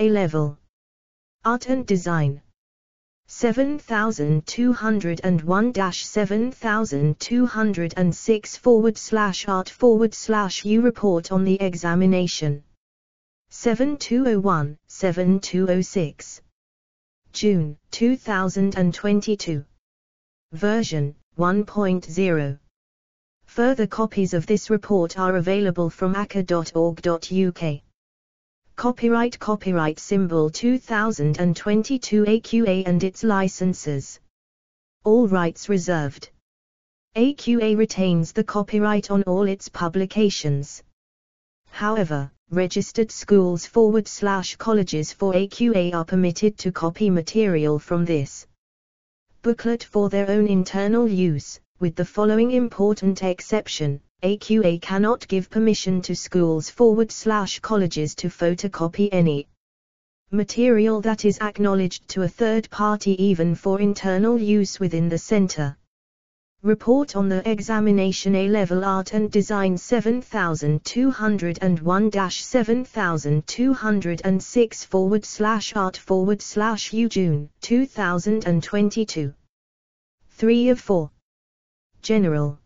A-Level. Art and Design. 7201-7206/art/U report on the examination. 7201, 7206. June 2022. Version 1.0. Further copies of this report are available from aca.org.uk. Copyright symbol 2022 AQA and its licenses. All rights reserved. AQA retains the copyright on all its publications. However, registered schools/colleges for AQA are permitted to copy material from this booklet for their own internal use, with the following important exception: AQA cannot give permission to schools/colleges to photocopy any material that is acknowledged to a third party even for internal use within the center. Report on the examination A-Level Art and Design 7201-7206/art/U June 2022. 3 of 4. General.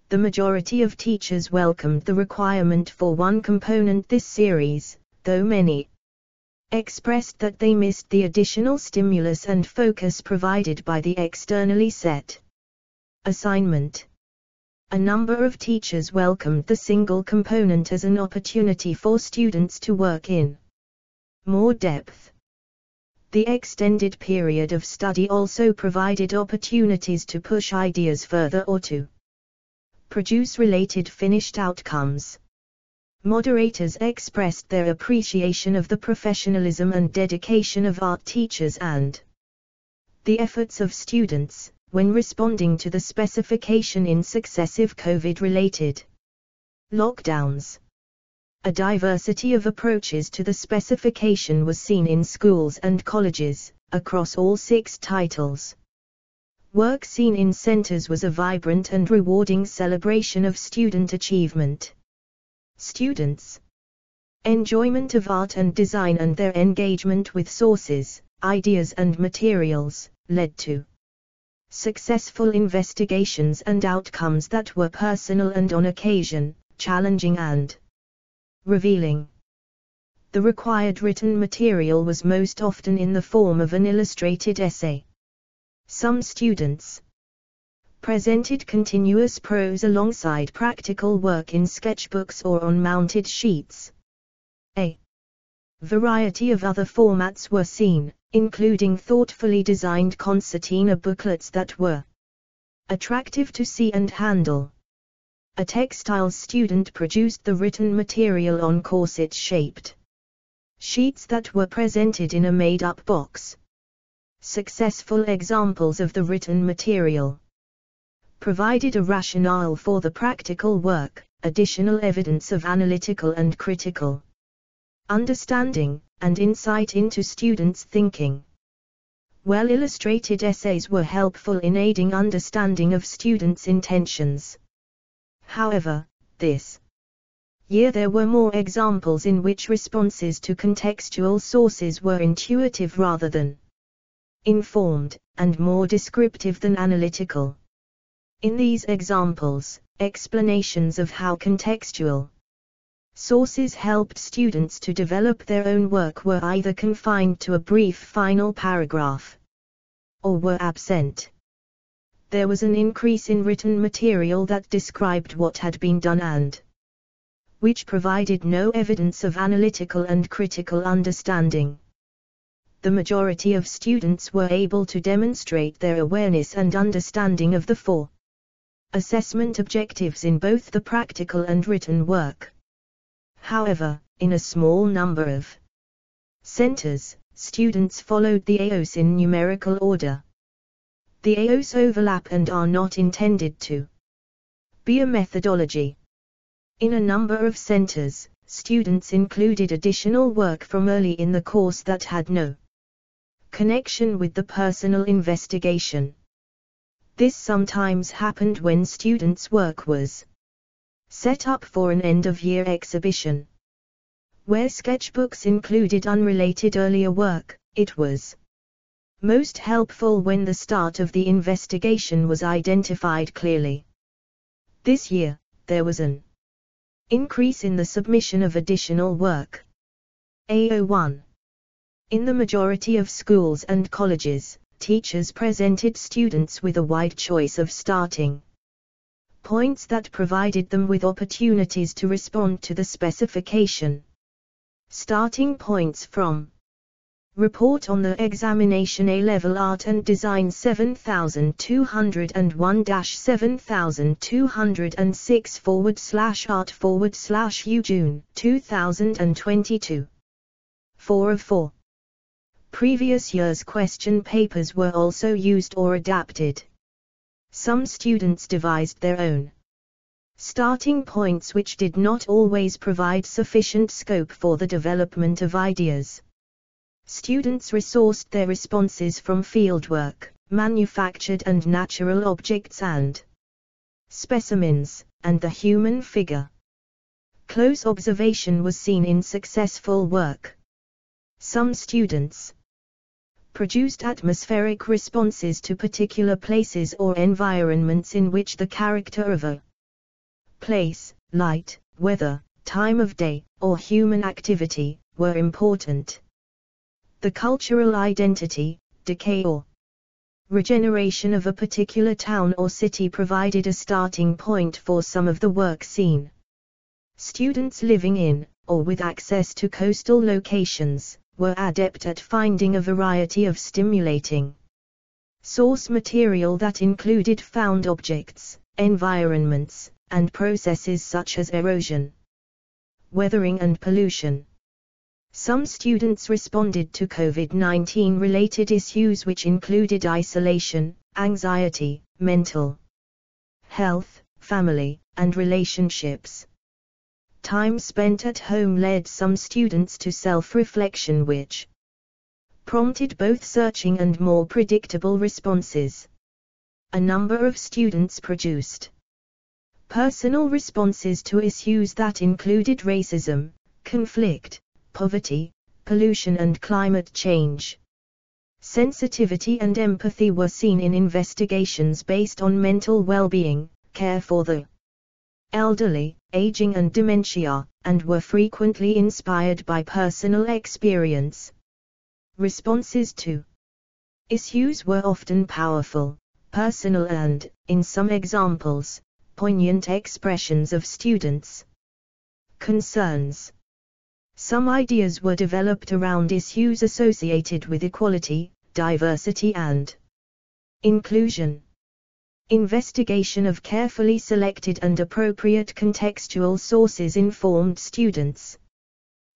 The majority of teachers welcomed the requirement for one component this series, though many expressed that they missed the additional stimulus and focus provided by the externally set assignment. A number of teachers welcomed the single component as an opportunity for students to work in more depth. The extended period of study also provided opportunities to push ideas further or to produce related finished outcomes. Moderators expressed their appreciation of the professionalism and dedication of art teachers and the efforts of students when responding to the specification in successive COVID-related lockdowns. A diversity of approaches to the specification was seen in schools and colleges, across all 6 titles. Work seen in centers was a vibrant and rewarding celebration of student achievement. Students' enjoyment of art and design and their engagement with sources, ideas and materials, led to successful investigations and outcomes that were personal and on occasion, challenging and revealing. The required written material was most often in the form of an illustrated essay. Some students presented continuous prose alongside practical work in sketchbooks or on mounted sheets. A variety of other formats were seen, including thoughtfully designed concertina booklets that were attractive to see and handle. A textiles student produced the written material on corset-shaped sheets that were presented in a made-up box. Successful examples of the written material provided a rationale for the practical work, additional evidence of analytical and critical understanding, and insight into students' thinking. Well-illustrated essays were helpful in aiding understanding of students' intentions. However, this year there were more examples in which responses to contextual sources were intuitive rather than informed, and more descriptive than analytical. In these examples, explanations of how contextual sources helped students to develop their own work were either confined to a brief final paragraph or were absent. There was an increase in written material that described what had been done and which provided no evidence of analytical and critical understanding. The majority of students were able to demonstrate their awareness and understanding of the 4 assessment objectives in both the practical and written work. However, in a small number of centers, students followed the AOS in numerical order. The AOS overlap and are not intended to be a methodology. In a number of centers, students included additional work from early in the course that had no connection with the personal investigation. This sometimes happened when students' work was set up for an end-of-year exhibition. Where sketchbooks included unrelated earlier work, it was most helpful when the start of the investigation was identified clearly. This year, there was an increase in the submission of additional work. A01. In the majority of schools and colleges, teachers presented students with a wide choice of starting points that provided them with opportunities to respond to the specification. Starting points from Report on the Examination A-Level Art and Design 7201-7206/art/UJUN2022. 4 of 4. Previous year's question papers were also used or adapted. Some students devised their own starting points which did not always provide sufficient scope for the development of ideas. Students resourced their responses from fieldwork, manufactured and natural objects and specimens, and the human figure. Close observation was seen in successful work. Some students produced atmospheric responses to particular places or environments in which the character of a place, light, weather, time of day, or human activity, were important. The cultural identity, decay or regeneration of a particular town or city provided a starting point for some of the work seen. Students living in, or with access to coastal locations, were adept at finding a variety of stimulating source material that included found objects, environments, and processes such as erosion, weathering and pollution. Some students responded to COVID-19 related issues which included isolation, anxiety, mental health, family, and relationships. Time spent at home led some students to self-reflection which prompted both searching and more predictable responses. A number of students produced personal responses to issues that included racism, conflict, poverty, pollution and climate change. Sensitivity and empathy were seen in investigations based on mental well-being, care for the elderly, aging and dementia, and were frequently inspired by personal experience. Responses to issues were often powerful, personal and, in some examples, poignant expressions of students' concerns. Some ideas were developed around issues associated with equality, diversity and inclusion. Investigation of carefully selected and appropriate contextual sources informed students'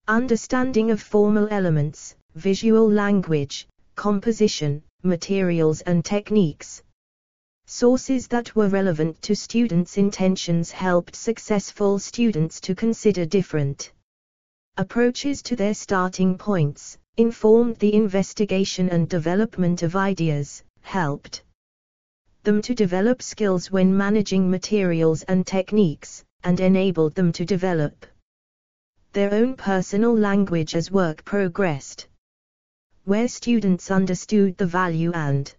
understanding of formal elements, visual language, composition, materials and techniques. Sources that were relevant to students' intentions helped successful students to consider different approaches to their starting points, informed the investigation and development of ideas, helped them to develop skills when managing materials and techniques, and enabled them to develop their own personal language as work progressed. Where students understood the value and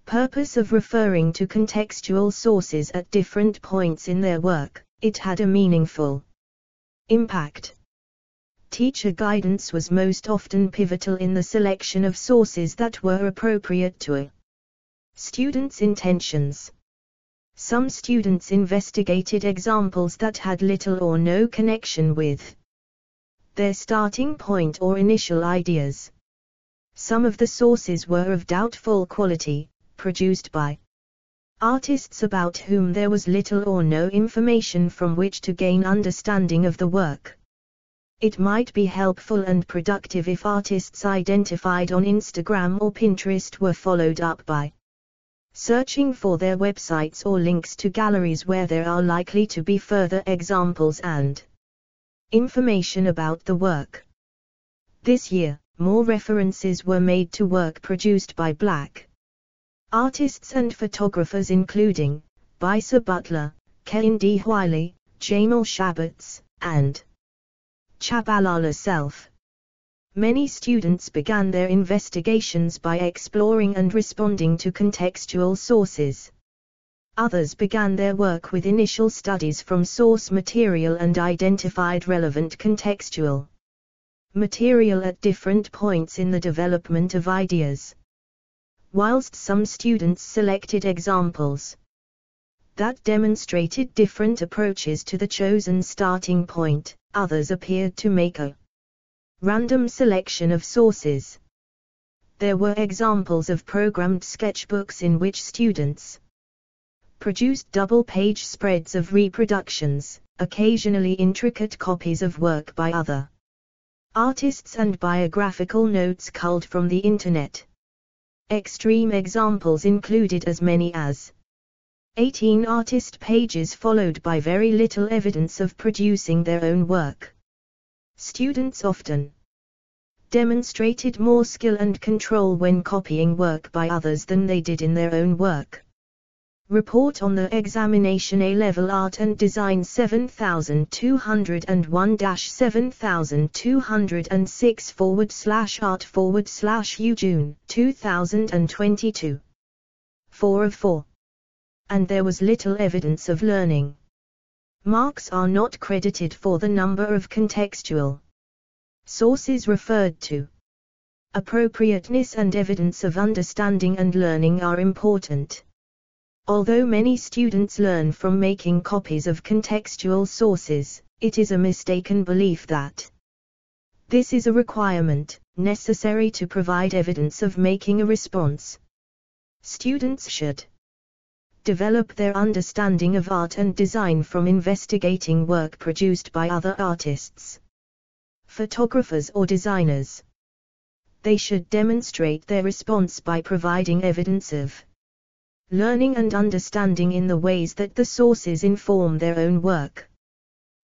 purpose of referring to contextual sources at different points in their work, it had a meaningful impact. Teacher guidance was most often pivotal in the selection of sources that were appropriate to a student's intentions. Some students investigated examples that had little or no connection with their starting point or initial ideas. Some of the sources were of doubtful quality, produced by artists about whom there was little or no information from which to gain understanding of the work. It might be helpful and productive if artists identified on Instagram or Pinterest were followed up by searching for their websites or links to galleries where there are likely to be further examples and information about the work. This year, more references were made to work produced by Black artists and photographers including Bisa Butler, Kendi Wiley, Jamal Shabbatz, and Chabalala self. Many students began their investigations by exploring and responding to contextual sources. Others began their work with initial studies from source material and identified relevant contextual material at different points in the development of ideas. Whilst some students selected examples that demonstrated different approaches to the chosen starting point, others appeared to make a random selection of sources. There were examples of programmed sketchbooks in which students produced double-page spreads of reproductions, occasionally intricate copies of work by other artists and biographical notes culled from the Internet. Extreme examples included as many as 18 artist pages followed by very little evidence of producing their own work. Students often demonstrated more skill and control when copying work by others than they did in their own work. Report on the examination A-Level Art and Design 7206/art/JUN22. 4 of 4. And there was little evidence of learning. Marks are not credited for the number of contextual sources referred to. Appropriateness and evidence of understanding and learning are important. Although many students learn from making copies of contextual sources, it is a mistaken belief that this is a requirement, necessary to provide evidence of making a response. Students should develop their understanding of art and design from investigating work produced by other artists, photographers or designers. They should demonstrate their response by providing evidence of learning and understanding in the ways that the sources inform their own work.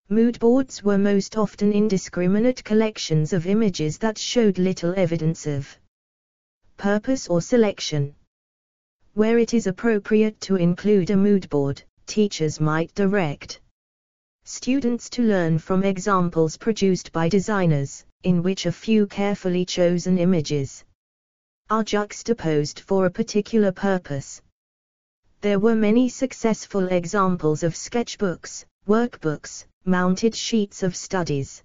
Mood boards were most often indiscriminate collections of images that showed little evidence of purpose or selection. Where it is appropriate to include a mood board, teachers might direct students to learn from examples produced by designers, in which a few carefully chosen images are juxtaposed for a particular purpose. There were many successful examples of sketchbooks, workbooks, mounted sheets of studies,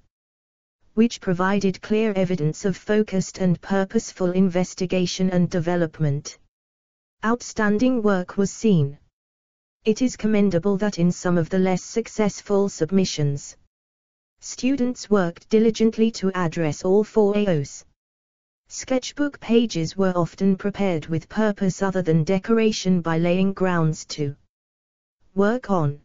which provided clear evidence of focused and purposeful investigation and development. Outstanding work was seen. It is commendable that in some of the less successful submissions, students worked diligently to address all 4 AOs. Sketchbook pages were often prepared with purpose other than decoration by laying grounds to work on.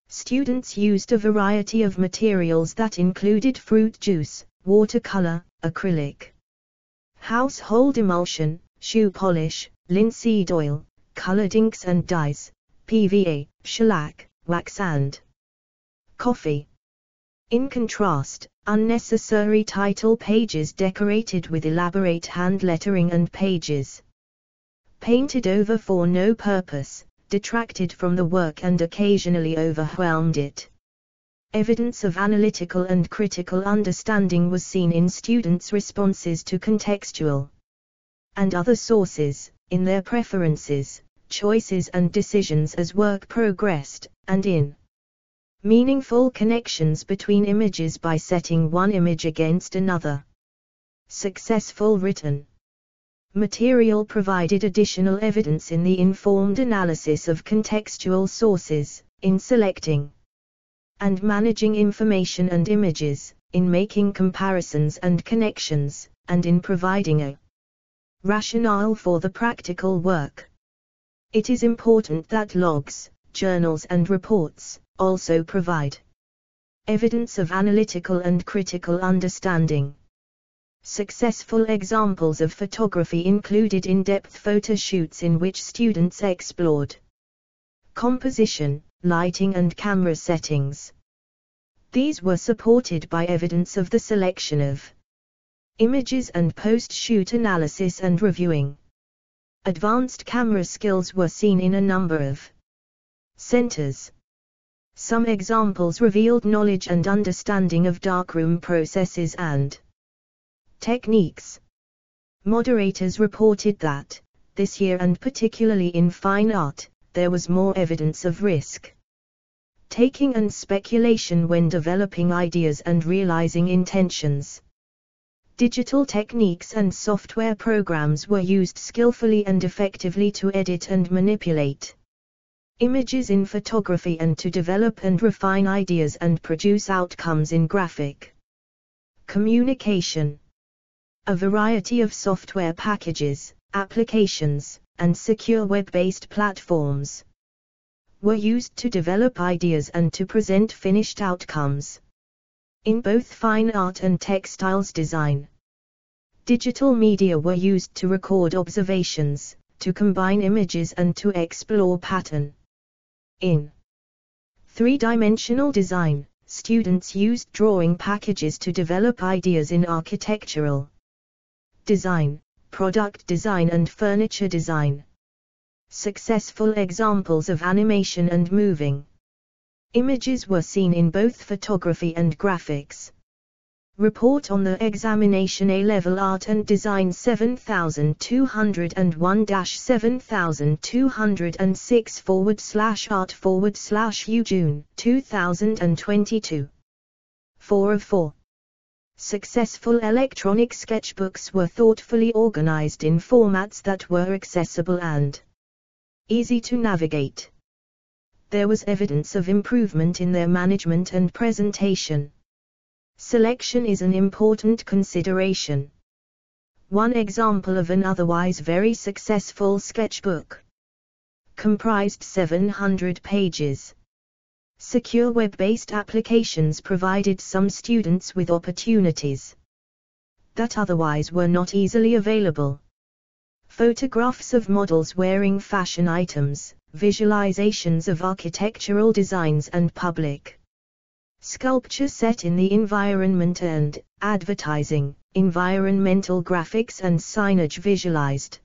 Students used a variety of materials that included fruit juice, watercolor, acrylic, household emulsion, shoe polish, linseed oil, colored inks and dyes, PVA, shellac, wax and coffee. In contrast, unnecessary title pages decorated with elaborate hand lettering and pages painted over for no purpose, detracted from the work and occasionally overwhelmed it. Evidence of analytical and critical understanding was seen in students' responses to contextual and other sources, in their preferences, choices and decisions as work progressed, and in meaningful connections between images by setting one image against another. Successful written material provided additional evidence in the informed analysis of contextual sources, in selecting and managing information and images, in making comparisons and connections, and in providing a rationale for the practical work. It is important that logs, journals and reports also provide evidence of analytical and critical understanding. Successful examples of photography included in-depth photo shoots in which students explored composition, lighting and camera settings. These were supported by evidence of the selection of images and post-shoot analysis and reviewing. Advanced camera skills were seen in a number of centers. Some examples revealed knowledge and understanding of darkroom processes and techniques. Moderators reported that, this year and particularly in fine art, there was more evidence of risk taking and speculation when developing ideas and realizing intentions. Digital techniques and software programs were used skillfully and effectively to edit and manipulate images in photography and to develop and refine ideas and produce outcomes in graphic communication. A variety of software packages, applications, and secure web-based platforms were used to develop ideas and to present finished outcomes. In both fine art and textiles design, digital media were used to record observations, to combine images and to explore pattern. In three-dimensional design, students used drawing packages to develop ideas in architectural design, product design and furniture design. Successful examples of animation and moving images were seen in both photography and graphics. Report on the examination A-Level Art and Design 7202-art/U June 2022. 4 of 4. Successful electronic sketchbooks were thoughtfully organized in formats that were accessible and easy to navigate. There was evidence of improvement in their management and presentation. Selection is an important consideration. One example of an otherwise very successful sketchbook comprised 700 pages. Secure web-based applications provided some students with opportunities that otherwise were not easily available. Photographs of models wearing fashion items, visualizations of architectural designs and public sculpture set in the environment and advertising, environmental graphics and signage visualized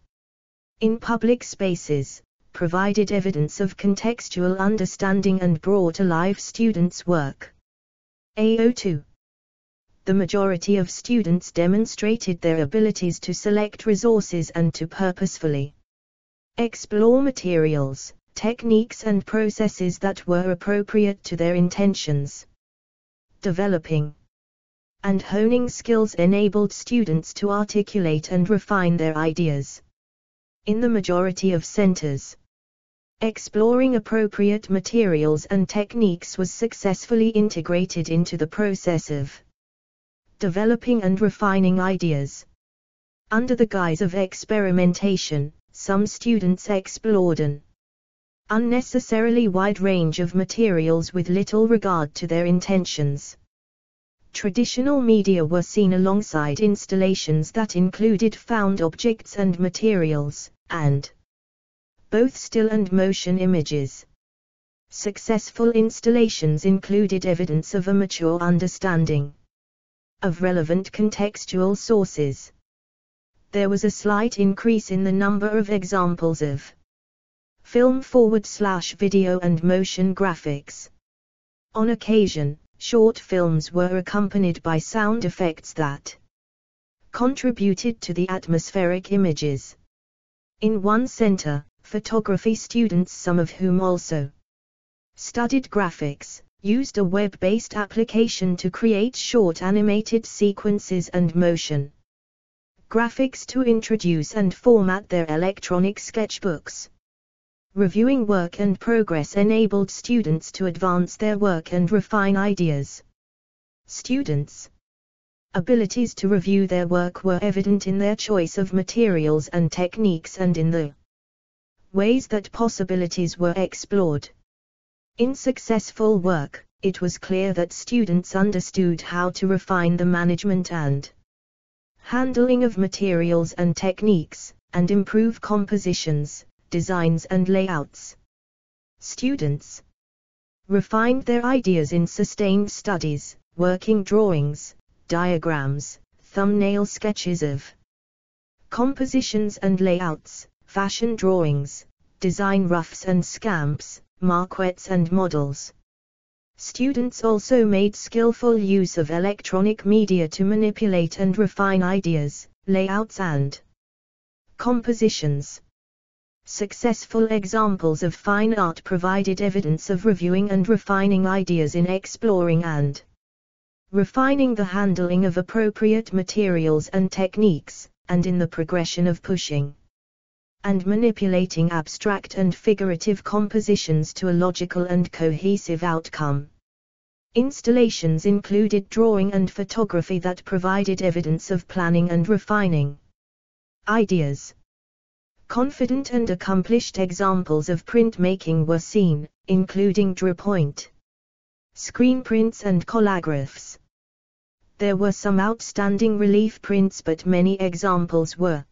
in public spaces, provided evidence of contextual understanding and brought to life students' work. A02. The majority of students demonstrated their abilities to select resources and to purposefully explore materials, techniques and processes that were appropriate to their intentions. Developing and honing skills enabled students to articulate and refine their ideas. In the majority of centers, exploring appropriate materials and techniques was successfully integrated into the process of developing and refining ideas. Under the guise of experimentation, some students explored an unnecessarily wide range of materials with little regard to their intentions. Traditional media were seen alongside installations that included found objects and materials, and both still and motion images. Successful installations included evidence of a mature understanding of relevant contextual sources. There was a slight increase in the number of examples of film/video and motion graphics. On occasion, short films were accompanied by sound effects that contributed to the atmospheric images. In one center, photography students, some of whom also studied graphics, used a web-based application to create short animated sequences and motion graphics to introduce and format their electronic sketchbooks. Reviewing work and progress enabled students to advance their work and refine ideas. Students' abilities to review their work were evident in their choice of materials and techniques and in the ways that possibilities were explored. In successful work, it was clear that students understood how to refine the management and handling of materials and techniques, and improve compositions, designs and layouts. Students refined their ideas in sustained studies, working drawings, diagrams, thumbnail sketches of compositions and layouts, fashion drawings, design roughs and scamps, maquettes and models. Students also made skillful use of electronic media to manipulate and refine ideas, layouts and compositions. Successful examples of fine art provided evidence of reviewing and refining ideas in exploring and refining the handling of appropriate materials and techniques, and in the progression of pushing and manipulating abstract and figurative compositions to a logical and cohesive outcome. Installations included drawing and photography that provided evidence of planning and refining ideas. Confident and accomplished examples of printmaking were seen, including drawpoint, screen prints and collagraphs. There were some outstanding relief prints, but many examples were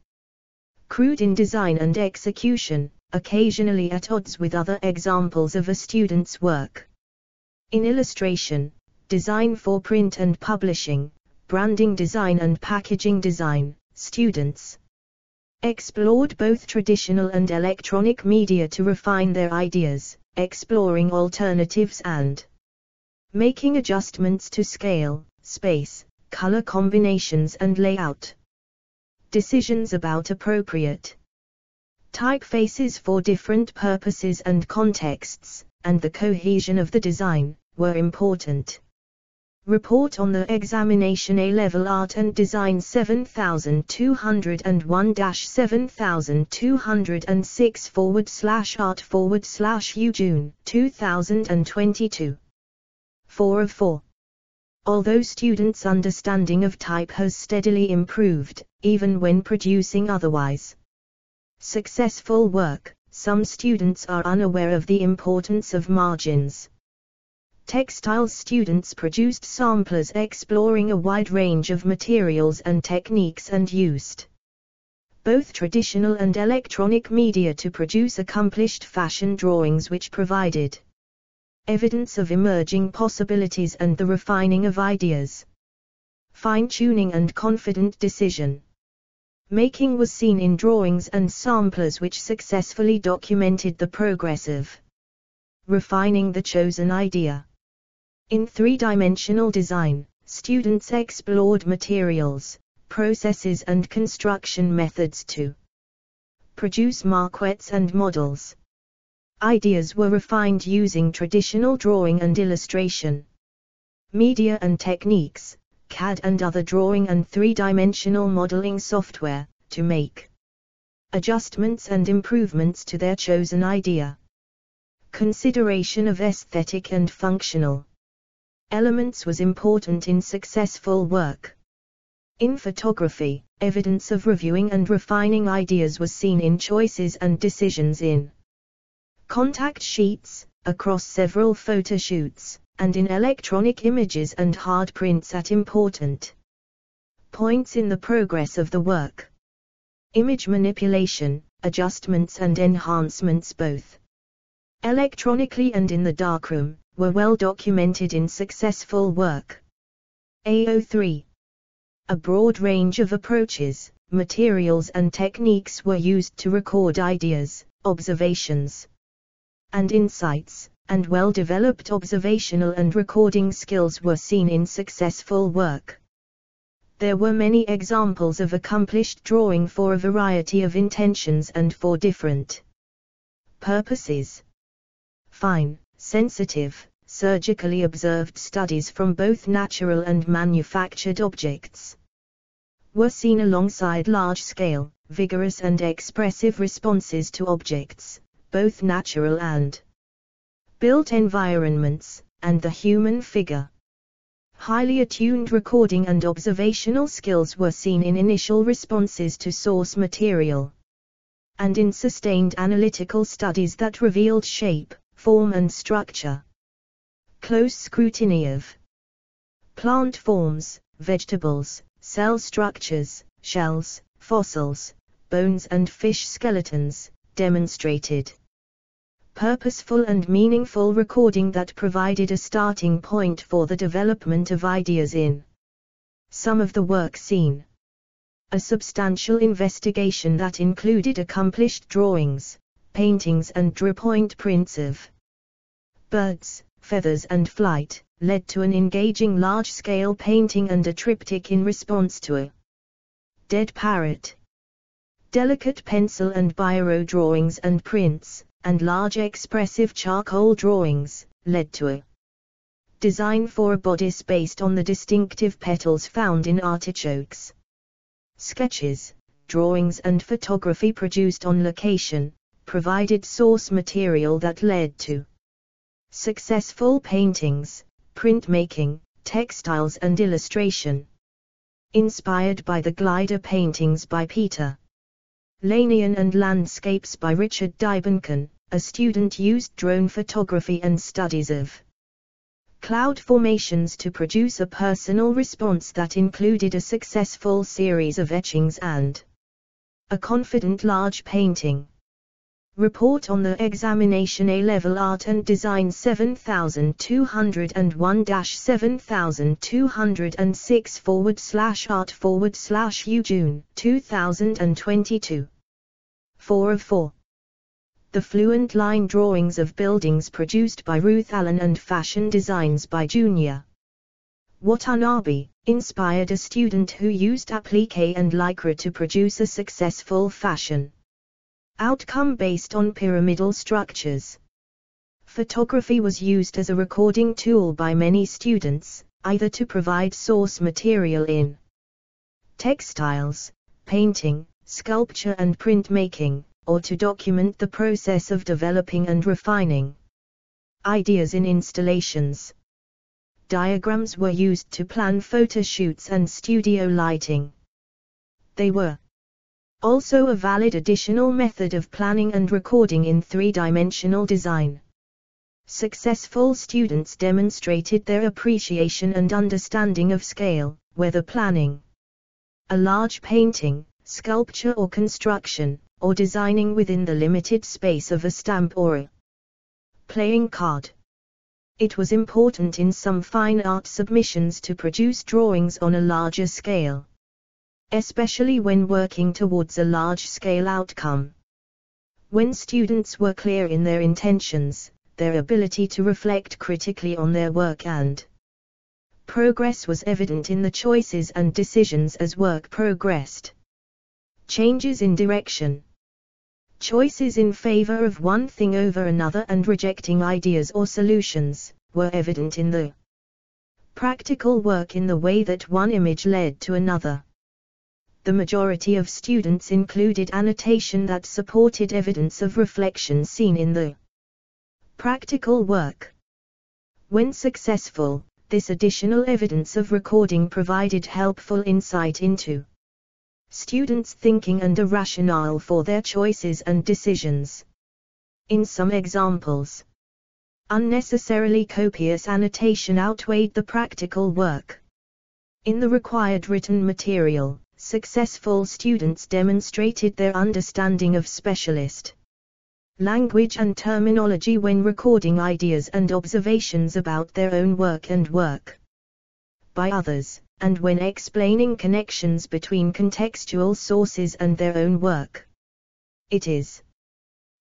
crude in design and execution, occasionally at odds with other examples of a student's work. In illustration, design for print and publishing, branding design and packaging design, students explored both traditional and electronic media to refine their ideas, exploring alternatives and making adjustments to scale, space, color combinations and layout. Decisions about appropriate typefaces for different purposes and contexts, and the cohesion of the design, were important. Report on the examination A-Level Art and Design 7206/art/U June 2022. 4 of 4. Although students' understanding of type has steadily improved, even when producing otherwise successful work, some students are unaware of the importance of margins. Textiles students produced samplers exploring a wide range of materials and techniques and used both traditional and electronic media to produce accomplished fashion drawings which provided evidence of emerging possibilities and the refining of ideas. Fine-tuning and confident decision making was seen in drawings and samplers which successfully documented the progress of refining the chosen idea. In three-dimensional design, students explored materials, processes and construction methods to produce maquettes and models. Ideas were refined using traditional drawing and illustration, media and techniques, CAD and other drawing and three-dimensional modeling software, to make adjustments and improvements to their chosen idea. Consideration of aesthetic and functional elements was important in successful work. In photography, evidence of reviewing and refining ideas was seen in choices and decisions in contact sheets, across several photo shoots, and in electronic images and hard prints at important points in the progress of the work. Image manipulation, adjustments and enhancements both electronically and in the darkroom, were well documented in successful work. A03. A broad range of approaches, materials and techniques were used to record ideas, observations, and insights, and well-developed observational and recording skills were seen in successful work. There were many examples of accomplished drawing for a variety of intentions and for different purposes. Fine, sensitive, surgically observed studies from both natural and manufactured objects were seen alongside large-scale, vigorous and expressive responses to objects, both natural and built environments, and the human figure. Highly attuned recording and observational skills were seen in initial responses to source material, and in sustained analytical studies that revealed shape, form and structure. Close scrutiny of plant forms, vegetables, cell structures, shells, fossils, bones and fish skeletons, demonstrated purposeful and meaningful recording that provided a starting point for the development of ideas in some of the work seen. A substantial investigation that included accomplished drawings, paintings and drawpoint prints of birds, feathers and flight, led to an engaging large-scale painting and a triptych in response to a dead parrot. Delicate pencil and biro drawings and prints, and large expressive charcoal drawings, led to a design for a bodice based on the distinctive petals found in artichokes. Sketches, drawings and photography produced on location, provided source material that led to successful paintings, printmaking, textiles and illustration. Inspired by the glider paintings by Peter Lanian and landscapes by Richard Diebenken, a student used drone photography and studies of cloud formations to produce a personal response that included a successful series of etchings and a confident large painting. Report on the examination A-Level Art and Design 7206/art/U June 2022. 4 of 4. The fluent line drawings of buildings produced by Ruth Allen and fashion designs by Junya Watanabe, inspired a student who used applique and lycra to produce a successful fashion outcome based on pyramidal structures. Photography was used as a recording tool by many students, either to provide source material in textiles, painting, sculpture and printmaking, or to document the process of developing and refining ideas in installations. Diagrams were used to plan photo shoots and studio lighting. They were also a valid additional method of planning and recording in three-dimensional design. Successful students demonstrated their appreciation and understanding of scale, whether planning a large painting, sculpture or construction, or designing within the limited space of a stamp or a playing card. It was important in some fine art submissions to produce drawings on a larger scale, especially when working towards a large-scale outcome. When students were clear in their intentions, their ability to reflect critically on their work and progress was evident in the choices and decisions as work progressed. Changes in direction. Choices in favor of one thing over another and rejecting ideas or solutions, were evident in the practical work in the way that one image led to another. The majority of students included annotation that supported evidence of reflection seen in the practical work. When successful, this additional evidence of recording provided helpful insight into students' thinking and a rationale for their choices and decisions. In some examples, unnecessarily copious annotation outweighed the practical work. In the required written material, successful students demonstrated their understanding of specialist language and terminology when recording ideas and observations about their own work and work by others, and when explaining connections between contextual sources and their own work. It is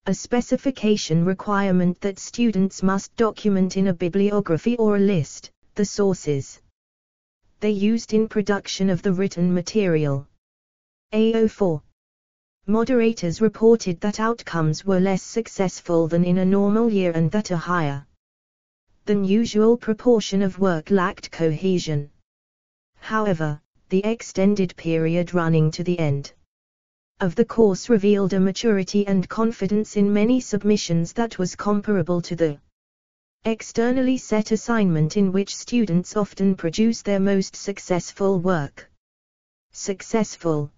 a specification requirement that students must document in a bibliography or a list the sources they used in production of the written material. A04. Moderators reported that outcomes were less successful than in a normal year and that a higher than usual proportion of work lacked cohesion. However, the extended period running to the end of the course revealed a maturity and confidence in many submissions that was comparable to the externally set assignment in which students often produce their most successful work. Successful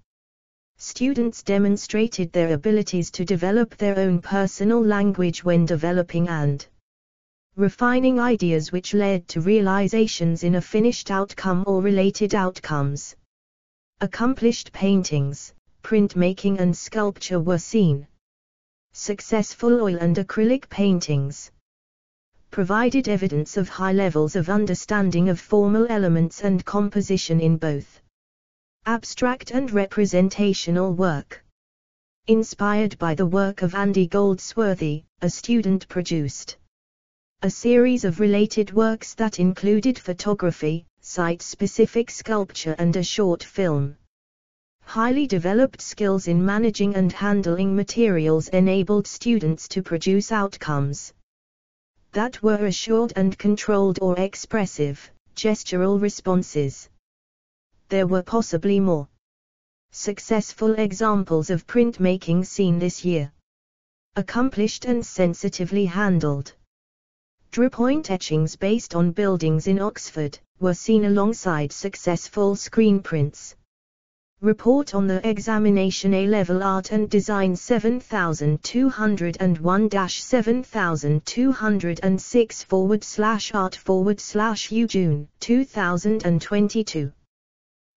students demonstrated their abilities to develop their own personal language when developing and refining ideas which led to realizations in a finished outcome or related outcomes. Accomplished paintings, printmaking and sculpture were seen. Successful oil and acrylic paintings provided evidence of high levels of understanding of formal elements and composition in both abstract and representational work. Inspired by the work of Andy Goldsworthy, a student produced A series of related works that included photography, site-specific sculpture and a short film. Highly developed skills in managing and handling materials enabled students to produce outcomes that were assured and controlled or expressive, gestural responses. There were possibly more successful examples of printmaking seen this year. Accomplished and sensitively handled drawpoint etchings based on buildings in Oxford were seen alongside successful screen prints. Report on the examination A-Level Art and Design 7200-1-7206/art/UJUN2022.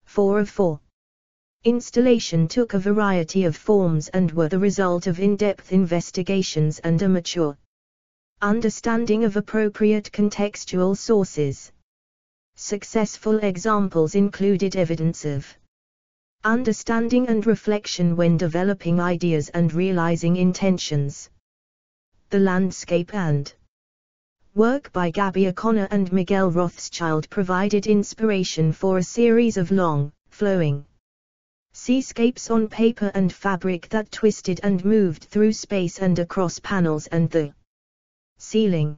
4 of 4. Installation took a variety of forms and were the result of in-depth investigations and a mature understanding of appropriate contextual sources. Successful examples included evidence of understanding and reflection when developing ideas and realizing intentions. The landscape and work by Gabby O'Connor and Miguel Rothschild provided inspiration for a series of long, flowing seascapes on paper and fabric that twisted and moved through space and across panels and the ceiling.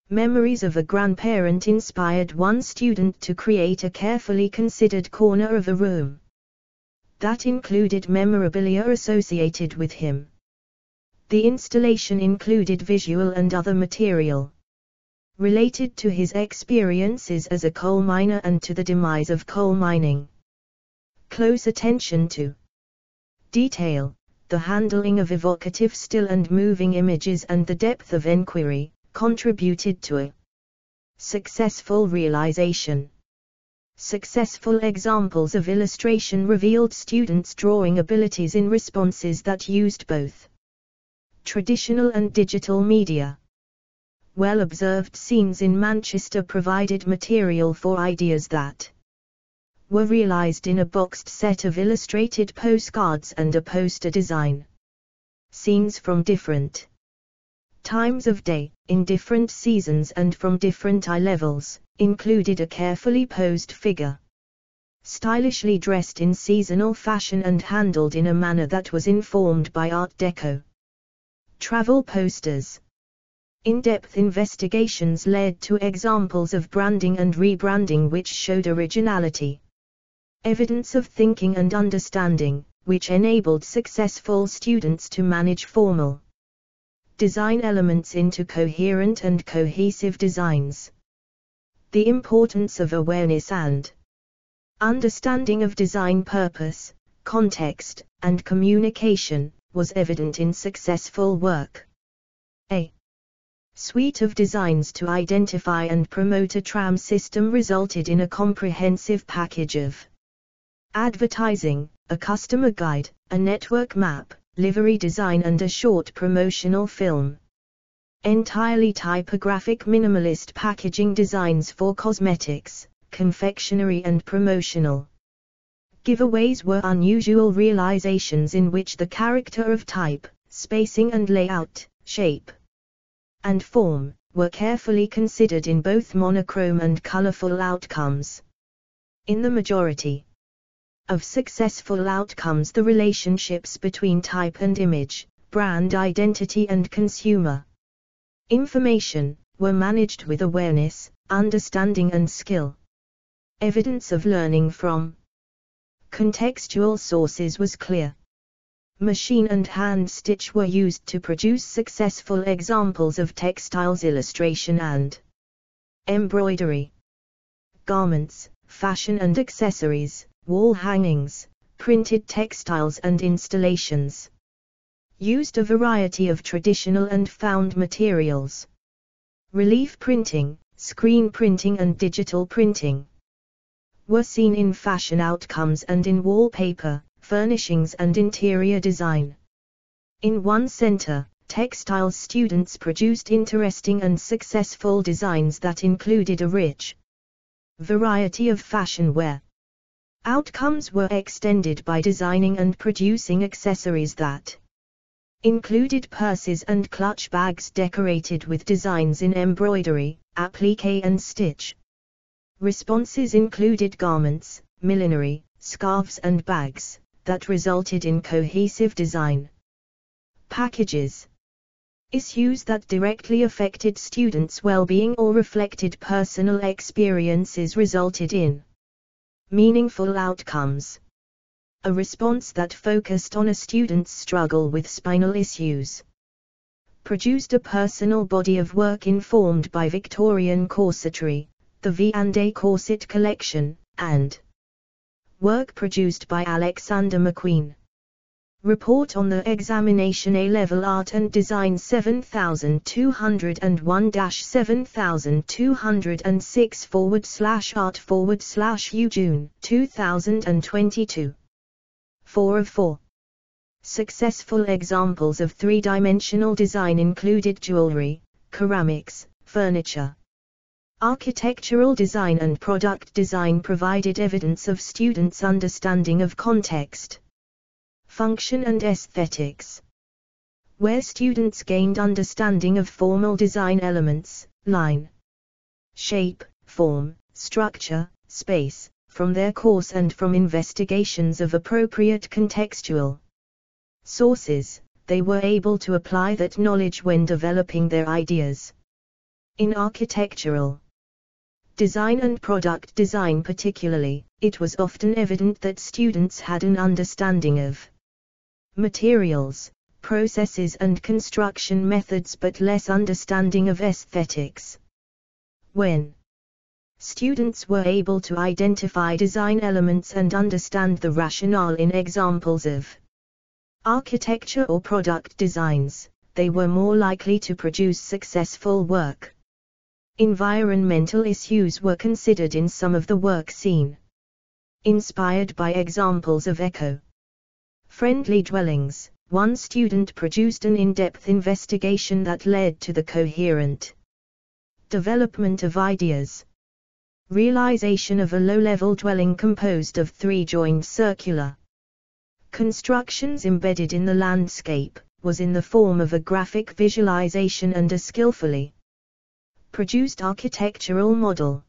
Memories of a grandparent inspired one student to create a carefully considered corner of a room that included memorabilia associated with him. The installation included visual and other material related to his experiences as a coal miner and to the demise of coal mining. Close attention to detail, the handling of evocative still and moving images and the depth of enquiry contributed to a successful realization. Successful examples of illustration revealed students' drawing abilities in responses that used both traditional and digital media. Well-observed scenes in Manchester provided material for ideas that were realized in a boxed set of illustrated postcards and a poster design. Scenes from different times of day, in different seasons and from different eye levels, included a carefully posed figure, stylishly dressed in seasonal fashion and handled in a manner that was informed by Art Deco. Travel posters. In-depth investigations led to examples of branding and rebranding which showed originality. Evidence of thinking and understanding, which enabled successful students to manage formal design elements into coherent and cohesive designs. The importance of awareness and understanding of design purpose, context, and communication was evident in successful work. A suite of designs to identify and promote a tram system resulted in a comprehensive package of advertising, a customer guide, a network map, livery design and a short promotional film. Entirely typographic minimalist packaging designs for cosmetics, confectionery and promotional giveaways were unusual realizations in which the character of type, spacing and layout, shape and form were carefully considered in both monochrome and colorful outcomes. In the majority of successful outcomes, the relationships between type and image, brand identity and consumer information were managed with awareness, understanding and skill. Evidence of learning from contextual sources was clear. Machine and hand stitch were used to produce successful examples of textiles illustration and embroidery. Garments, fashion and accessories, wall hangings, printed textiles and installations used a variety of traditional and found materials. Relief printing, screen printing and digital printing were seen in fashion outcomes and in wallpaper, furnishings and interior design. In one center, textiles students produced interesting and successful designs that included a rich variety of fashion wear. Outcomes were extended by designing and producing accessories that Included purses and clutch bags decorated with designs in embroidery, applique and stitch. Responses included garments, millinery, scarves and bags, that resulted in cohesive design. Packages. Issues that directly affected students' well-being or reflected personal experiences resulted in meaningful outcomes. A response that focused on a student's struggle with spinal issues. Produced a personal body of work informed by Victorian corsetry, the V&A Corset Collection, and work produced by Alexander McQueen. Report on the examination A-Level Art and Design 7206/art/U June 2022. 4 of 4. Successful examples of three-dimensional design included jewelry, ceramics, furniture. Architectural design and product design provided evidence of students' understanding of context, function and aesthetics. Where students gained understanding of formal design elements, line, shape, form, structure, space, from their course and from investigations of appropriate contextual sources, they were able to apply that knowledge when developing their ideas. In architectural design and product design particularly, it was often evident that students had an understanding of materials, processes and construction methods but less understanding of aesthetics. When students were able to identify design elements and understand the rationale in examples of architecture or product designs, they were more likely to produce successful work. Environmental issues were considered in some of the work seen. Inspired by examples of eco-friendly dwellings, one student produced an in-depth investigation that led to the coherent development of ideas. Realization of a low-level dwelling composed of three joined circular constructions embedded in the landscape, was in the form of a graphic visualization and a skillfully produced architectural model.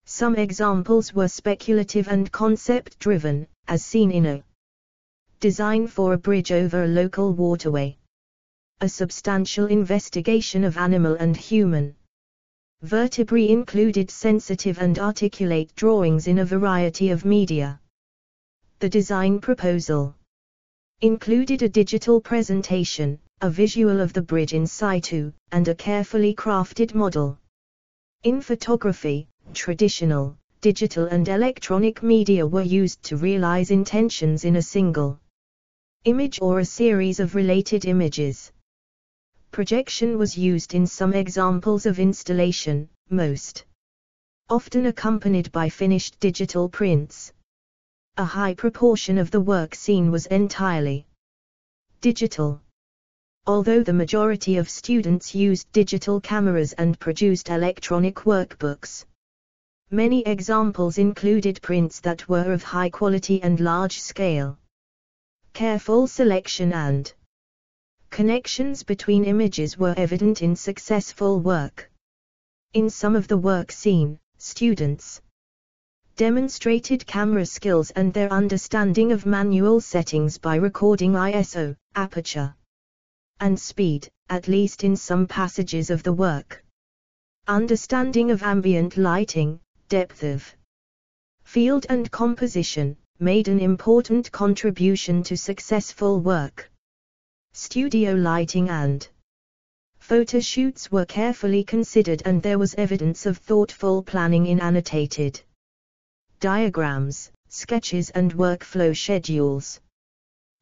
Some examples were speculative and concept-driven, as seen in a design for a bridge over a local waterway. A substantial investigation of animal and human vertebrae included sensitive and articulate drawings in a variety of media. The design proposal included a digital presentation, a visual of the bridge in situ, and a carefully crafted model. In photography, traditional, digital and electronic media were used to realize intentions in a single image or a series of related images. Projection was used in some examples of installation, most often accompanied by finished digital prints. A high proportion of the work seen was entirely digital. Although the majority of students used digital cameras and produced electronic workbooks, many examples included prints that were of high quality and large scale. Careful selection and connections between images were evident in successful work. In some of the work seen, students demonstrated camera skills and their understanding of manual settings by recording ISO, aperture, and speed, at least in some passages of the work. Understanding of ambient lighting, depth of field and composition, made an important contribution to successful work. Studio lighting and photo shoots were carefully considered and there was evidence of thoughtful planning in annotated diagrams, sketches and workflow schedules.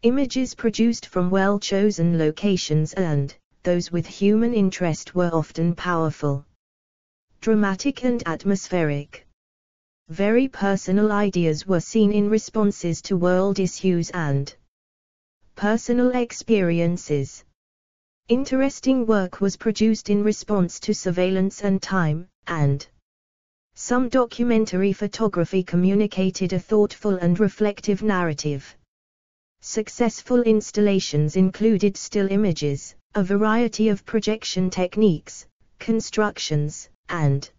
Images produced from well-chosen locations and those with human interest were often powerful, dramatic and atmospheric. Very personal ideas were seen in responses to world issues and personal experiences. Interesting work was produced in response to surveillance and time, and some documentary photography communicated a thoughtful and reflective narrative. Successful installations included still images, a variety of projection techniques, constructions, and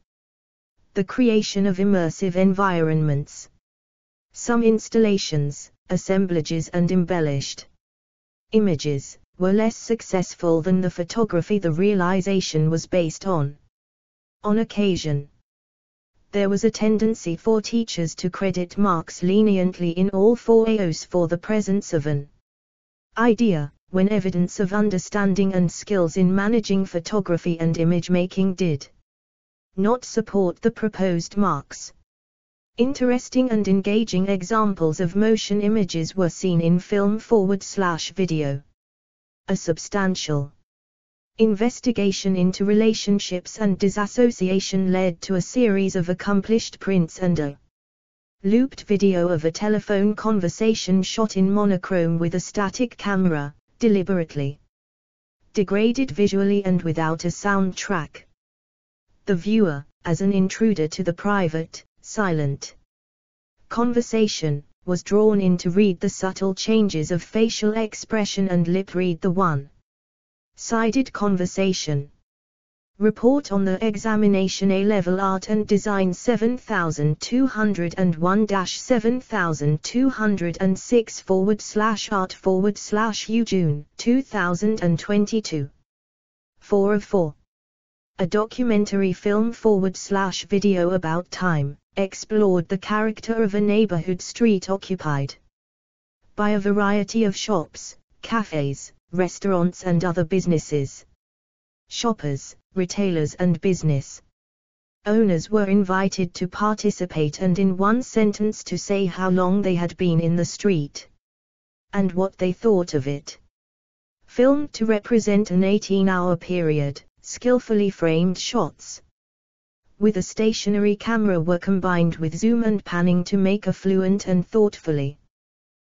the creation of immersive environments. Some installations, assemblages and embellished images, were less successful than the photography the realization was based on. On occasion, there was a tendency for teachers to credit marks leniently in all 4 AOs for the presence of an idea, when evidence of understanding and skills in managing photography and image making did not support the proposed marks. Interesting and engaging examples of motion images were seen in film/video. A substantial investigation into relationships and disassociation led to a series of accomplished prints and a looped video of a telephone conversation shot in monochrome with a static camera, deliberately degraded visually and without a soundtrack. The viewer, as an intruder to the private, silent conversation, was drawn in to read the subtle changes of facial expression and lip read the one-sided conversation. Report on the examination A-Level Art and Design 7206/art/U June 2022. 4 of 4. A documentary film/video about time, explored the character of a neighborhood street occupied by a variety of shops, cafes, restaurants and other businesses. Shoppers, retailers and business owners were invited to participate and in one sentence to say how long they had been in the street and what they thought of it. Filmed to represent an 18-hour period, skillfully framed shots with a stationary camera were combined with zoom and panning to make a fluent and thoughtfully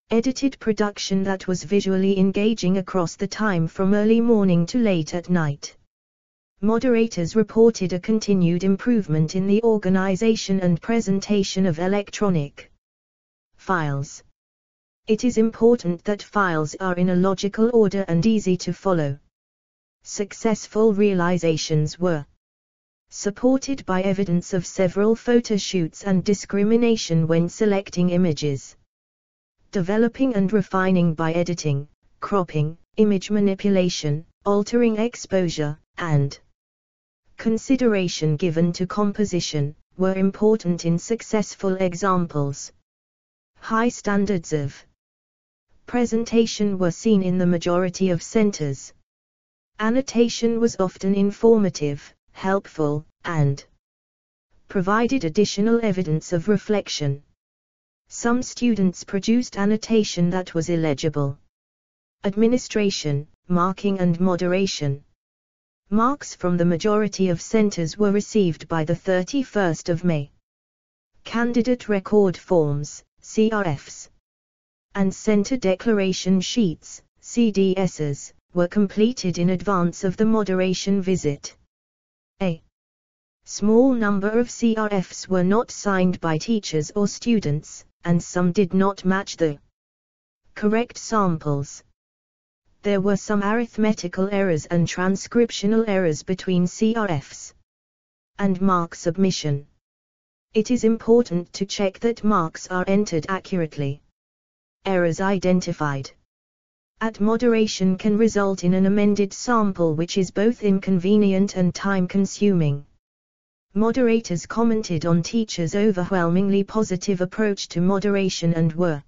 edited production that was visually engaging across the time from early morning to late at night. Moderators reported a continued improvement in the organization and presentation of electronic files. It is important that files are in a logical order and easy to follow. Successful realizations were supported by evidence of several photo shoots and discrimination when selecting images. Developing and refining by editing, cropping, image manipulation, altering exposure, and consideration given to composition, were important in successful examples. High standards of presentation were seen in the majority of centers. Annotation was often informative, helpful, and provided additional evidence of reflection. Some students produced annotation that was illegible. Administration, marking and moderation. Marks from the majority of centers were received by the 31st of May. Candidate record forms, CRFs, and center declaration sheets, CDSs, were completed in advance of the moderation visit. A small number of CRFs were not signed by teachers or students, and some did not match the correct samples. There were some arithmetical errors and transcriptional errors between CRFs and mark submission. It is important to check that marks are entered accurately. Errors identified at moderation can result in an amended sample which is both inconvenient and time-consuming. Moderators commented on teachers' overwhelmingly positive approach to moderation and were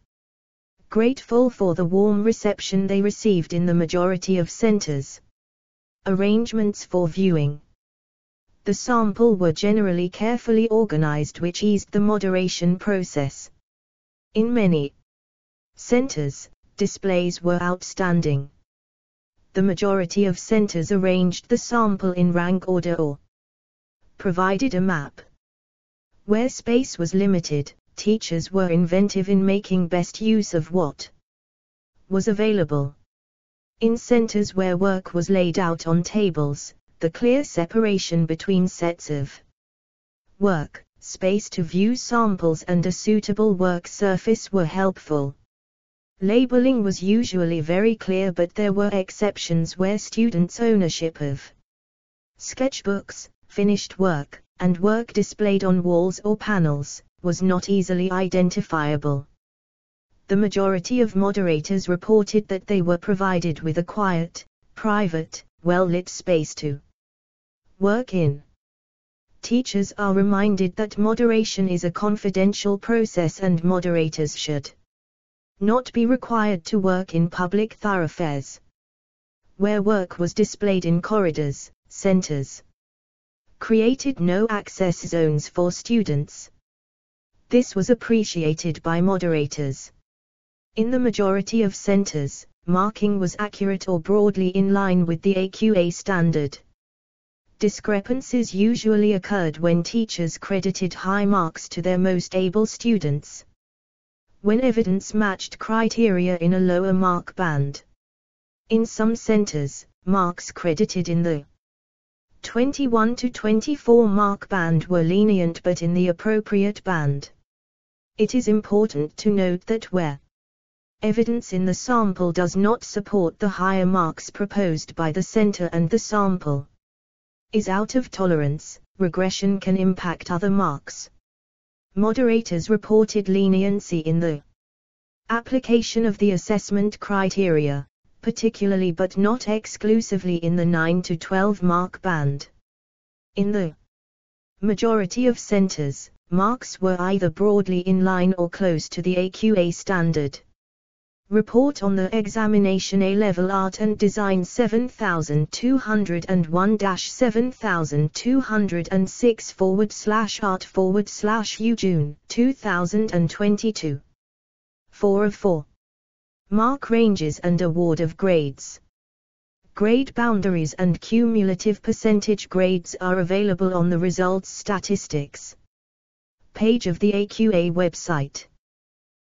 grateful for the warm reception they received in the majority of centers. Arrangements for viewing the sample were generally carefully organized, which eased the moderation process. In many centers, displays were outstanding. The majority of centers arranged the sample in rank order or provided a map. Where space was limited, teachers were inventive in making best use of what was available. In centers where work was laid out on tables, the clear separation between sets of work, space to view samples and a suitable work surface were helpful. Labeling was usually very clear, but there were exceptions where students' ownership of sketchbooks, finished work, and work displayed on walls or panels, was not easily identifiable. The majority of moderators reported that they were provided with a quiet, private, well-lit space to work in. Teachers are reminded that moderation is a confidential process and moderators should not be required to work in public thoroughfares, where work was displayed in corridors. Centers created no access zones for students. This was appreciated by moderators. In the majority of centers, marking was accurate or broadly in line with the AQA standard. Discrepancies usually occurred when teachers credited high marks to their most able students, when evidence matched criteria in a lower mark band. In some centers, marks credited in the 21 to 24 mark band were lenient but in the appropriate band. It is important to note that where evidence in the sample does not support the higher marks proposed by the center and the sample is out of tolerance, regression can impact other marks. Moderators reported leniency in the application of the assessment criteria, particularly but not exclusively in the 9 to 12 mark band. In the majority of centers, marks were either broadly in line or close to the AQA standard. Report on the examination A-Level Art and Design 7200-7206/art/UJUN22. 4 of 4. Mark ranges and award of grades. Grade boundaries and cumulative percentage grades are available on the results statistics page of the AQA website.